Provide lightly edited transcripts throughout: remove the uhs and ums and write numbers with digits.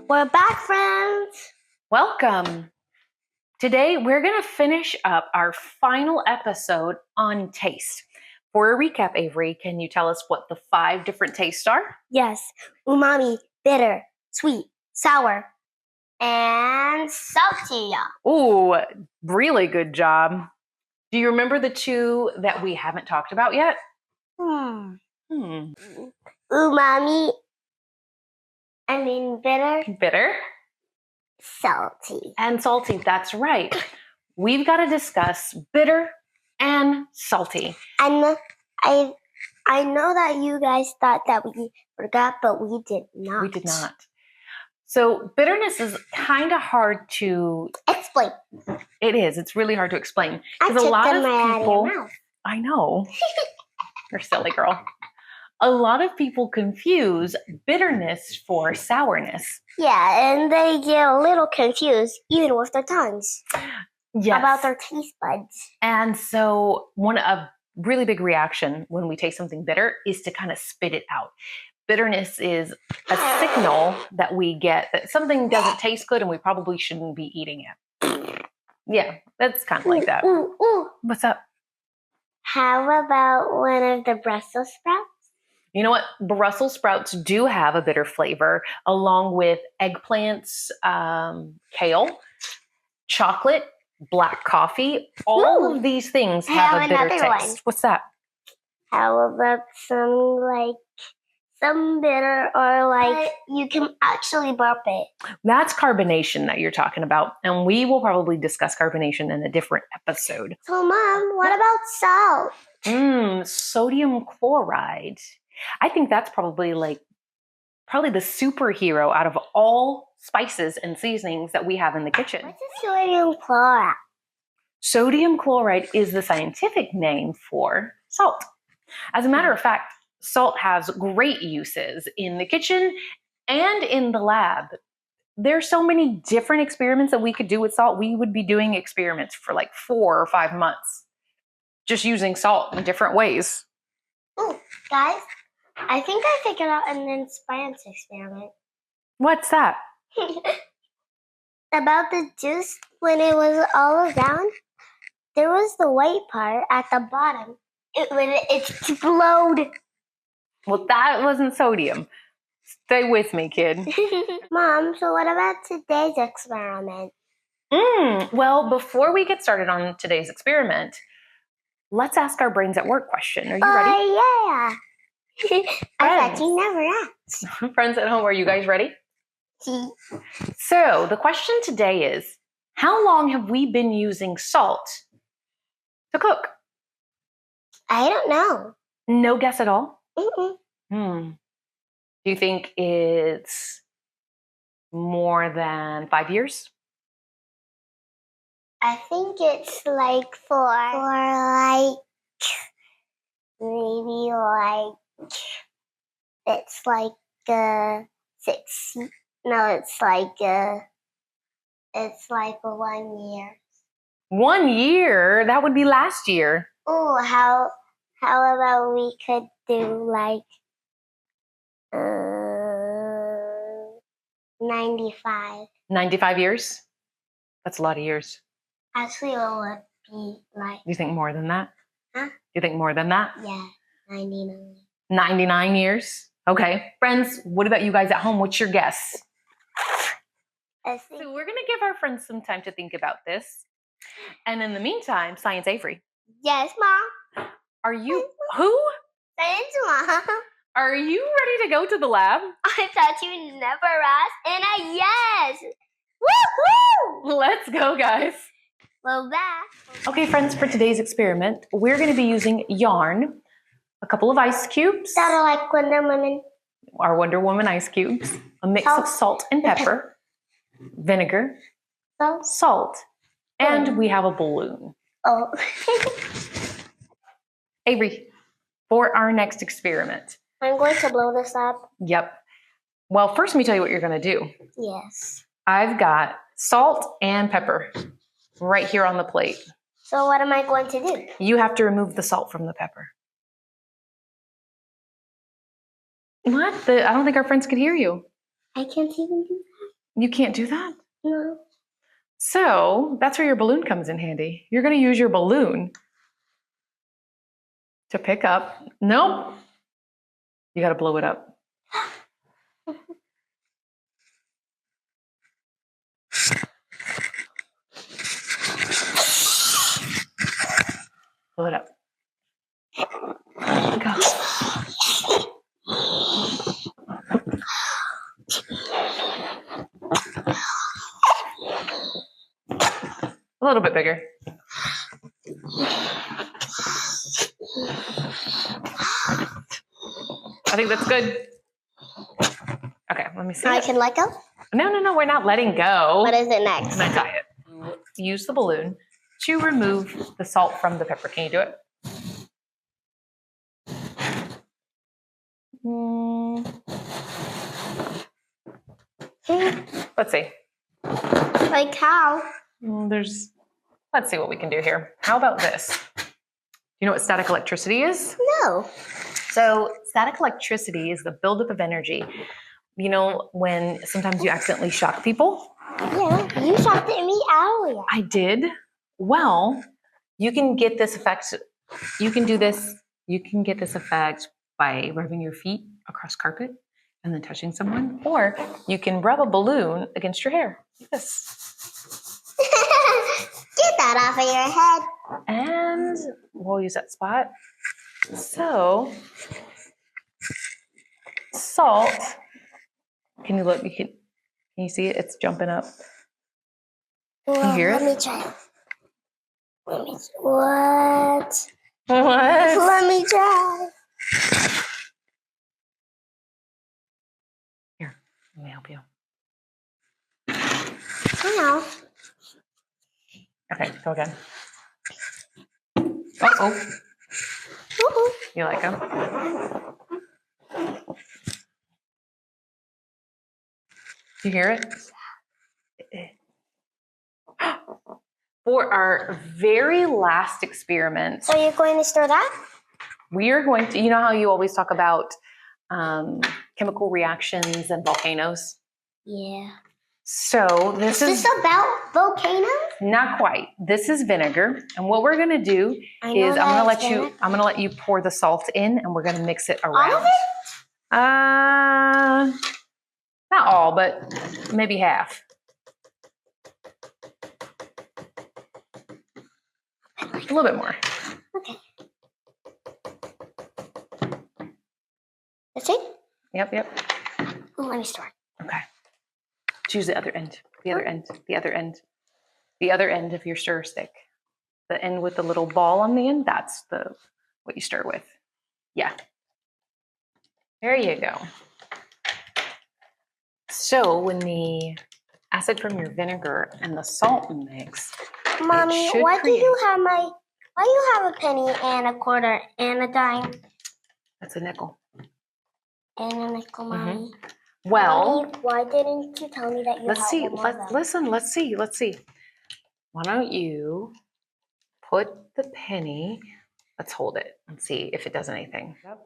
We're back, friends. Welcome. Today, we're going to finish up our final episode on taste. For a recap, Avery, can you tell us what the 5 different tastes are? Yes, umami, bitter, sweet, sour, and salty. Ooh, really good job. Do you remember the 2 that we haven't talked about yet? Umami, bitter. Bitter. Salty. And salty, that's right. We've got to discuss bitter and salty. And I know that you guys thought that we forgot, but we did not. We did not. So bitterness is kind of hard to explain. It is. It's really hard to explain. I Because a lot of out of people, your mouth. I know. You're a silly girl. A lot of people confuse bitterness for sourness. Yeah, and they get a little confused, even with their tongues, Yes. about their taste buds. And so a really big reaction when we taste something bitter is to kind of spit it out. Bitterness is a signal that we get that something doesn't taste good and we probably shouldn't be eating it. Yeah, that's kind of like that. Ooh. What's up? How about one of the Brussels sprouts? You know what? Brussels sprouts do have a bitter flavor, along with eggplants, kale, chocolate, black coffee. All of these things have a bitter taste. One. What's that? How about some bitter, or you can actually burp it? That's carbonation that you're talking about, and we will probably discuss carbonation in a different episode. So, Mom, what about salt? Sodium chloride. I think that's probably the superhero out of all spices and seasonings that we have in the kitchen. What's a sodium chloride? Sodium chloride is the scientific name for salt. As a matter of fact, salt has great uses in the kitchen and in the lab. There's so many different experiments that we could do with salt. We would be doing experiments for like 4 or 5 months just using salt in different ways. Oh, guys, I think I figured out an science experiment. What's that? About the juice, when it was all around, there was the white part at the bottom. It would explode. Well, that wasn't sodium. Stay with me, kid. Mom, so what about today's experiment? Well, before we get started on today's experiment, let's ask our brains at work question. Are you ready? Oh, yeah. I thought you never asked. Friends at home, are you guys ready? So the question today is, how long have we been using salt to cook? I don't know. No guess at all? Mm-mm. Do you think it's more than 5 years? I think it's maybe it's 6. No, it's 1 year. 1 year? That would be last year. Oh, how about we could do 95? 95 years? That's a lot of years. Actually, it would be You think more than that? Huh? You think more than that? Yeah, 99. 99 years? Okay. Friends, what about you guys at home? What's your guess? So we're going to give our friends some time to think about this. And in the meantime, Science Avery. Yes, Mom. Are you... Who? Science, Mom. Are you ready to go to the lab? I thought you never asked, and yes! Woo-hoo! Let's go, guys. Well, that. Okay, friends, for today's experiment, we're going to be using yarn, a couple of ice cubes, That are like Wonder Woman. our Wonder Woman ice cubes, a mix of salt and pepper, vinegar, salt, and we have a balloon. Oh. Avery, for our next experiment. I'm going to blow this up. Yep. Well, first let me tell you what you're going to do. Yes. I've got salt and pepper right here on the plate. So what am I going to do? You have to remove the salt from the pepper. What? I don't think our friends can hear you. I can't even do You can't do that? No. So that's where your balloon comes in handy. You're going to use your balloon to pick up. Nope. You got to blow it up. Blow it up. Go. A little bit bigger. I think that's good. Okay, let me see. I can let go? No, we're not letting go. What is it next? And I got it. Use the balloon to remove the salt from the pepper. Can you do it? Let's see. Like how? Let's see what we can do here. How about this? You know what static electricity is? No. So static electricity is the buildup of energy. You know, when sometimes you accidentally shock people? Yeah, you shocked at me earlier. I did. Well, you can get this effect. You can do this. You can get this effect by rubbing your feet across carpet and then touching someone, or you can rub a balloon against your hair. Like this. Get that off of your head. And we'll use that spot. So, salt. Can you look? Can you see it? It's jumping up. Well, Can you hear let it? me try. What? What? Let me try. Here, let me help you. No. Okay, go again. Oh. Ooh. You like them? You hear it? For our very last experiment, So you're going to stir that? we are going to, you know how you always talk about chemical reactions and volcanoes? Yeah. So Is this about volcanoes? Not quite. This is vinegar. And what we're going to do is I'm going to let you pour the salt in and we're going to mix it around. All of it? Not all, but maybe half. A little bit more. Okay. That's it? Yep. Oh, let me start. Okay. Choose the other end. The other end of your stir stick. The end with the little ball on the end, that's what you stir with. Yeah. There you go. So when the acid from your vinegar and the salt mix, Mommy, why do you have a penny and a quarter and a dime? That's a nickel. And a nickel, Mommy. Well, Mommy, why didn't you tell me that you let's see. Let's see. Why don't you put the penny, let's hold it and see if it does anything. Yep.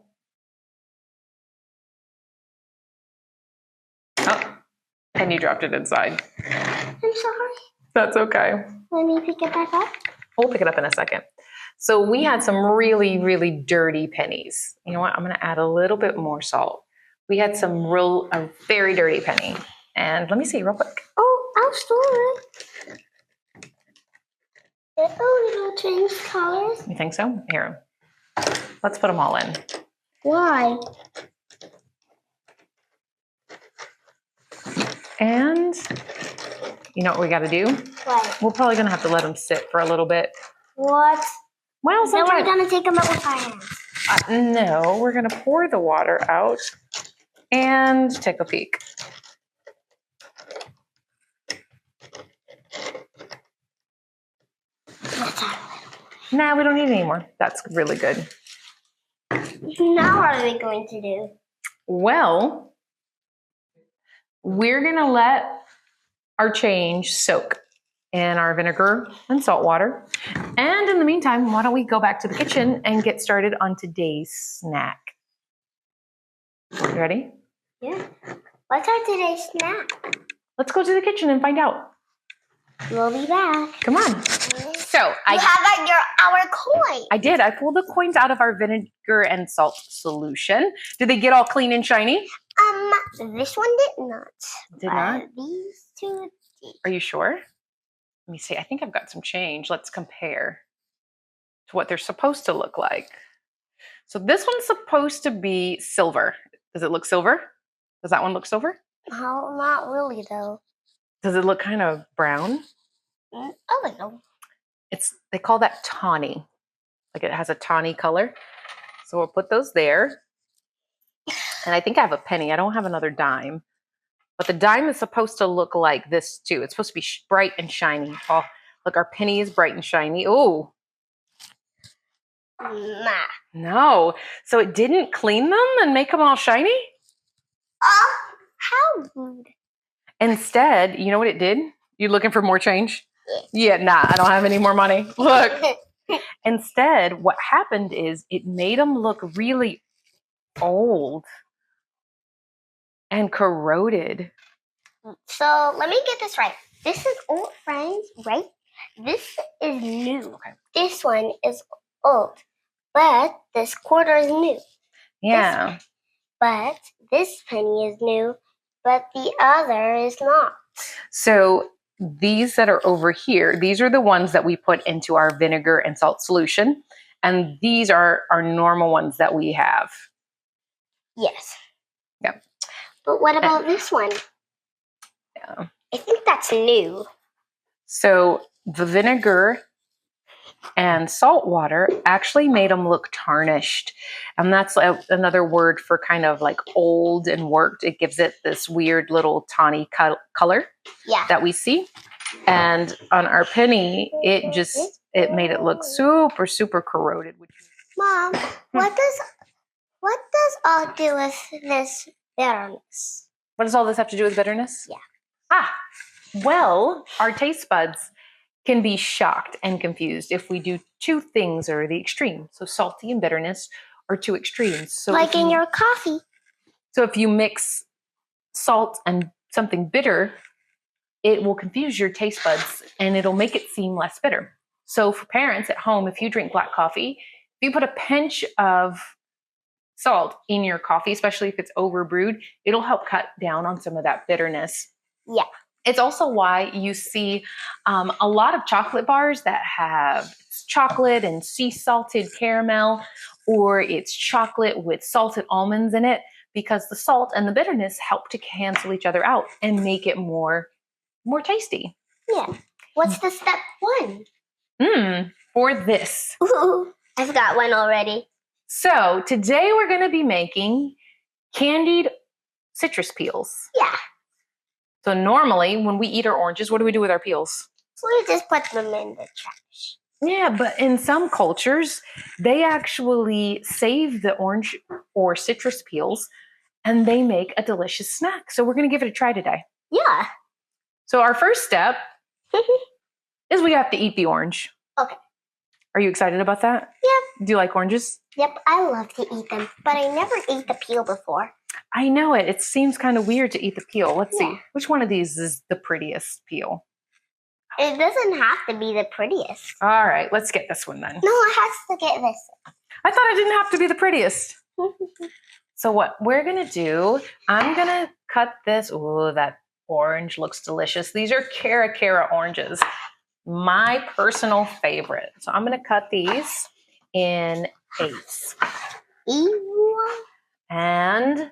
Oh, and you dropped it inside. I'm sorry. That's okay. Let me pick it back up. We'll pick it up in a second. So we had some really, really dirty pennies. You know what? I'm going to add a little bit more salt. We had a very dirty penny. And let me see real quick. Oh, I'll store it. It'll change colors. You think so? Here. Let's put them all in. Why? And you know what we got to do? What? We're probably going to have to let them sit for a little bit. What? Well, Then we're sometimes... going to take them out with our hands. No, we're going to pour the water out and take a peek. Nah, we don't need any more. That's really good. Now what are we going to do? Well, we're going to let our change soak in our vinegar and salt water. And in the meantime, why don't we go back to the kitchen and get started on today's snack? You ready? Yeah. What's our today's snack? Let's go to the kitchen and find out. We'll be back. Come on. So You have our coin. I did. I pulled the coins out of our vinegar and salt solution. Did they get all clean and shiny? This one did not. Did not? These two did. Are you sure? Let me see. I think I've got some change. Let's compare to what they're supposed to look like. So this one's supposed to be silver. Does it look silver? Does that one look silver? No, not really though. Does it look kind of brown? A little. They call that tawny. Like it has a tawny color. So we'll put those there. And I think I have a penny. I don't have another dime. But the dime is supposed to look like this too. It's supposed to be bright and shiny. Oh, look, our penny is bright and shiny. Oh. Nah. No. So it didn't clean them and make them all shiny? How rude. Instead, you know what it did? You looking for more change? Yeah, nah, I don't have any more money. Look. Instead, what happened is it made them look really old and corroded. So let me get this right. This is old, friends, right? This is new. Okay. This one is old, but this quarter is new. Yeah. But this penny is new, but the other is not. So these that are over here, these are the ones that we put into our vinegar and salt solution. And these are our normal ones that we have. Yes. Yep. But what about this one? Yeah. I think that's new. So the vinegar and salt water actually made them look tarnished. And that's another word for kind of like old and worked. It gives it this weird little tawny color that we see. And on our penny, it made it look super, super corroded. Mom, what does all do with this bitterness? What does all this have to do with bitterness? Yeah. Well, our taste buds can be shocked and confused if we do two things or the extreme. So salty and bitterness are two extremes. So like in your coffee. So if you mix salt and something bitter, it will confuse your taste buds and it'll make it seem less bitter. So for parents at home, if you drink black coffee, if you put a pinch of salt in your coffee, especially if it's overbrewed, it'll help cut down on some of that bitterness. Yeah. It's also why you see a lot of chocolate bars that have chocolate and sea salted caramel, or it's chocolate with salted almonds in it, because the salt and the bitterness help to cancel each other out and make it more tasty. Yeah. What's the step one? For this. Ooh, I forgot one already. So today we're going to be making candied citrus peels. Yeah. So normally when we eat our oranges, what do we do with our peels? So we just put them in the trash. Yeah, but in some cultures, they actually save the orange or citrus peels and they make a delicious snack. So we're going to give it a try today. Yeah. So our first step is we have to eat the orange. Okay. Are you excited about that? Yep. Do you like oranges? Yep, I love to eat them, but I never ate the peel before. I know it. It seems kind of weird to eat the peel. Let's see. Which one of these is the prettiest peel? It doesn't have to be the prettiest. All right, let's get this one then. No, it has to get this. I thought it didn't have to be the prettiest. So what we're going to do, I'm going to cut this. Oh, that orange looks delicious. These are Cara oranges, my personal favorite. So I'm going to cut these in 8s. Ew. And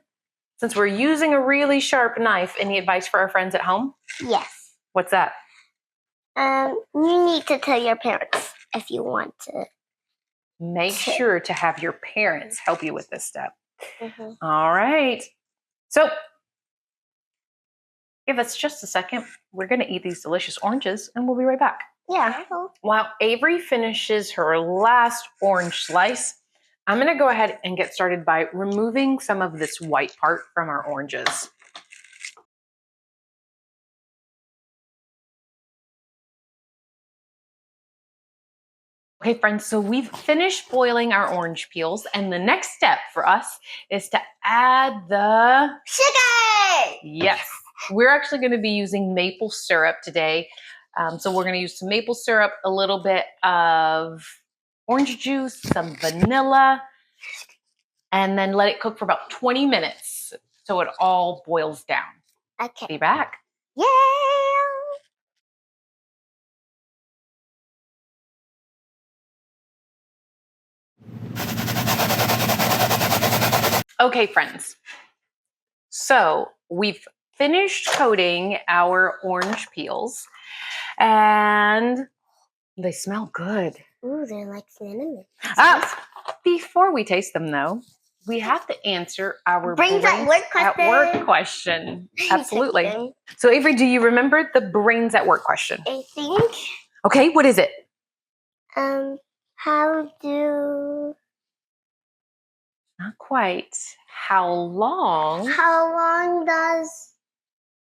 since we're using a really sharp knife, any advice for our friends at home? Yes. What's that? You need to tell your parents if you want to. Make sure to have your parents help you with this step. Mm-hmm. All right. So give us just a second. We're going to eat these delicious oranges and we'll be right back. Yeah. While Avery finishes her last orange slice, I'm going to go ahead and get started by removing some of this white part from our oranges. Okay, friends, so we've finished boiling our orange peels, and the next step for us is to add the sugar. Yes. We're actually going to be using maple syrup today. So we're going to use some maple syrup, a little bit of orange juice, some vanilla, and then let it cook for about 20 minutes so it all boils down. Okay. Be back. Yeah. Okay, friends. So we've finished coating our orange peels and they smell good. Ooh, they're like cinnamon. Before we taste them though, we have to answer our Brains at work question. Absolutely. So Avery, do you remember the brains at work question? I think. Okay, what is it? How do... Not quite. How long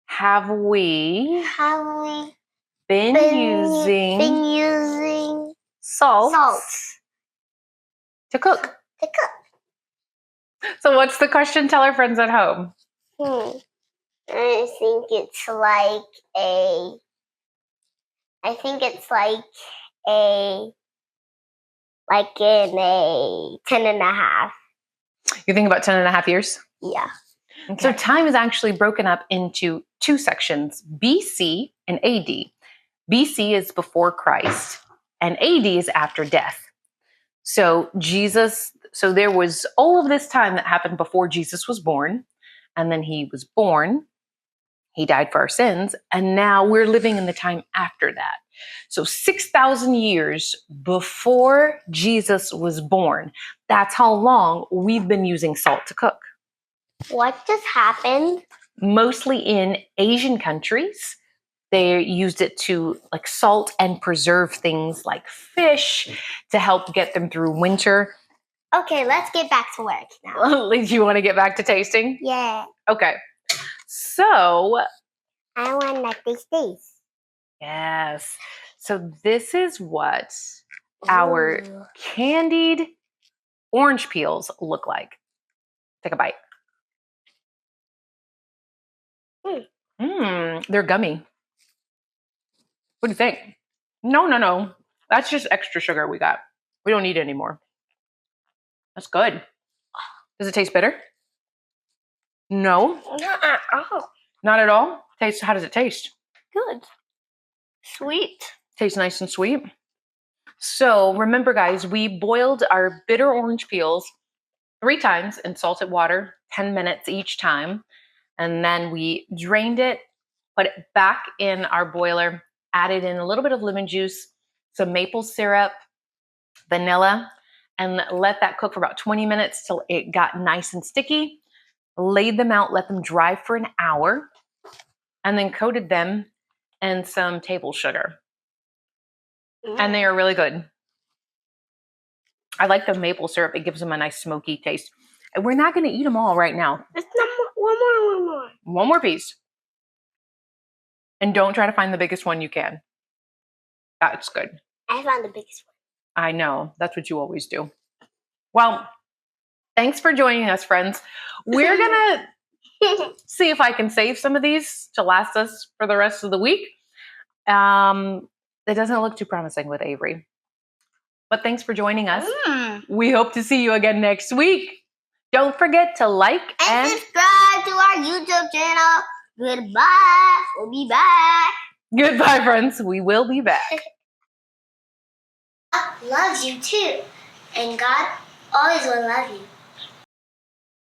have we been using salt to cook? So what's the question? Tell our friends at home. I think it's like a 10.5. You think about 10.5 years? Yeah. Okay. So time is actually broken up into two sections, BC and AD. BC is before Christ and AD is after death. So there was all of this time that happened before Jesus was born, and then he was born, he died for our sins, and now we're living in the time after that. So 6,000 years before Jesus was born, that's how long we've been using salt to cook. What just happened? Mostly in Asian countries, they used it to like salt and preserve things like fish to help get them through winter. Okay, let's get back to work now. Do you want to get back to tasting? Yeah. Okay. So I want to taste. Yes. So this is what our candied orange peels look like. Take a bite. They're gummy. What do you think? No. That's just extra sugar we got. We don't need it anymore. That's good. Does it taste bitter? No. Not at all. Not at all? How does it taste? Good. Sweet. Tastes nice and sweet. So remember, guys, we boiled our bitter orange peels 3 times in salted water, 10 minutes each time. And then we drained it, put it back in our boiler, added in a little bit of lemon juice, some maple syrup, vanilla, and let that cook for about 20 minutes till it got nice and sticky. Laid them out, let them dry for an hour, and then coated them in some table sugar. And they are really good. I like the maple syrup. It gives them a nice smoky taste. And we're not going to eat them all right now. One more. One more piece. And don't try to find the biggest one you can. That's good. I found the biggest one. I know. That's what you always do. Well, thanks for joining us, friends. We're going to see if I can save some of these to last us for the rest of the week. It doesn't look too promising with Avery. But thanks for joining us. We hope to see you again next week. Don't forget to like and subscribe to our YouTube channel. Goodbye. We'll be back. Goodbye, friends. We will be back. God loves you too. And God always will love you.